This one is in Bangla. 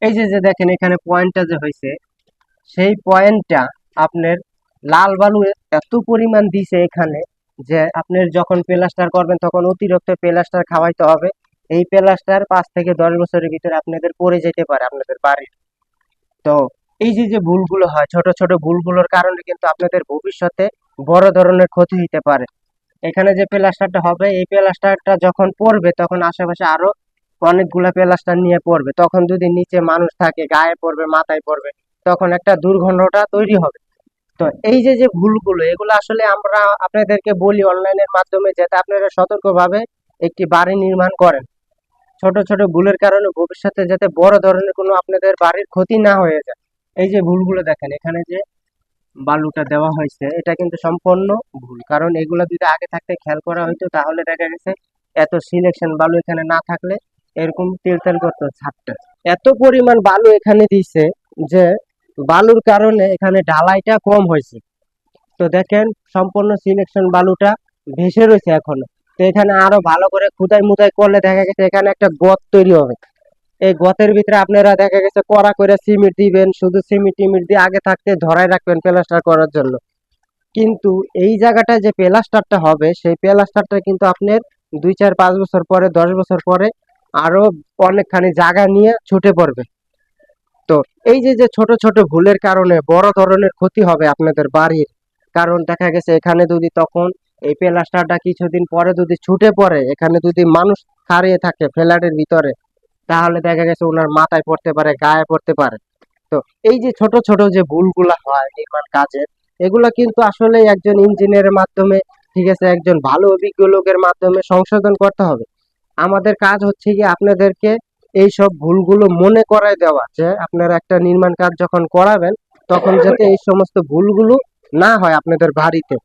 এই যে যে দেখেন এখানে পয়েন্টটা যে হয়েছে, সেই পয়েন্টটা আপনার লাল বালু এত পরিমাণ দিছে এখানে, যে আপনার যখন প্লাস্টার করবেন তখন অতিরিক্ত প্লাস্টার খাওয়াইতে হবে। এই প্লাস্টার 5 থেকে 10 বছরের ভিতরে আপনাদের পড়ে যেতে পারে আপনাদের বাড়ির। তো এই যে যে ভুলগুলো হয়, ছোট ছোট ভুলগুলোর কারণে কিন্তু আপনাদের ভবিষ্যতে বড় ধরনের ক্ষতি হতে পারে। এখানে যে প্লাস্টারটা হবে, এই প্লাস্টারটা যখন পড়বে তখন আশেপাশে আরো অনেকগুলা প্লাস্টার নিয়ে পড়বে, তখন যদি নিচে মানুষ থাকে গায়ে পড়বে, মাথায় পড়বে, তখন একটা দুর্ঘটনা তৈরি হবে। তো এই যে যে ভুলগুলো, এগুলো আসলে আমরা আপনাদেরকে বলি অনলাইনের মাধ্যমে, যাতে আপনারা সতর্কভাবে একটি বাড়ি নির্মাণ করেন। ছোট ছোট ভুলের কারণে ভবিষ্যতে যাতে বড় ধরনের কোনো আপনাদের বাড়ির ক্ষতি না হয়ে যায়। এই যে ভুলগুলো দেখেন, এখানে যে বালুটা দেওয়া হয়েছে এটা কিন্তু সম্পূর্ণ ভুল, কারণ এগুলো যদি আগে থাকতে খেয়াল করা হইতো তাহলে দেখা গেছে এত সিলেকশন বালু এখানে না থাকলে এরকম তেল করতো ছাদটা। এত পরিমাণ বালু এখানে দিছে যে বালুর কারণে এখানে ঢালাইটা কম হয়েছে। তো দেখেন সম্পূর্ণ সিলেকশন বালুটা ভেসে রয়েছে এখনো। তো এখানে আরো ভালো করে খুদাই মুদাই করলে দেখা গেছে এখানে একটা গর্ত তৈরি হবে। এই গর্তের ভিতরে আপনারা দেখা গেছে কড়া করে সিমেন্ট দিবেন, শুধু সিমেন্ট টিমেন্ট দিয়ে আগে থাকতে ধরায় রাখবেন প্লাস্টার করার জন্য। কিন্তু এই জায়গাটা যে প্লাস্টারটা হবে, সেই প্লাস্টারটা কিন্তু আপনার 2 4 5 বছর পরে, 10 বছর পরে আরো অনেকখানি জায়গা নিয়ে ছুটে পড়বে। তো এই যে যে ছোট ছোট ভুলের কারণে বড় ধরনের ক্ষতি হবে আপনাদের বাড়ির। কারণ দেখা গেছে এখানে যদি তখন এই প্লাস্টারটা কিছুদিন পরে যদি ছুটে পড়ে, এখানে যদি মানুষ দাঁড়িয়ে থাকে ফ্ল্যাটের ভিতরে, তাহলে দেখা গেছে ওনার মাথায় পড়তে পারে, গায়ে পড়তে পারে। তো এই যে ছোট ছোট যে ভুলগুলা হয় নির্মাণ কাজের, এগুলা কিন্তু আসলে একজন ইঞ্জিনিয়ারের মাধ্যমে, ঠিক আছে, একজন ভালো অভিজ্ঞ লোকের মাধ্যমে সংশোধন করতে হবে। আমাদের কাজ হচ্ছে কি আপনাদেরকে এই সব ভুলগুলো মনে করায় দেওয়া, যে আপনারা একটা নির্মাণ কাজ যখন করাবেন তখন যাতে এই সমস্ত ভুলগুলো না হয় আপনাদের বাড়িতে।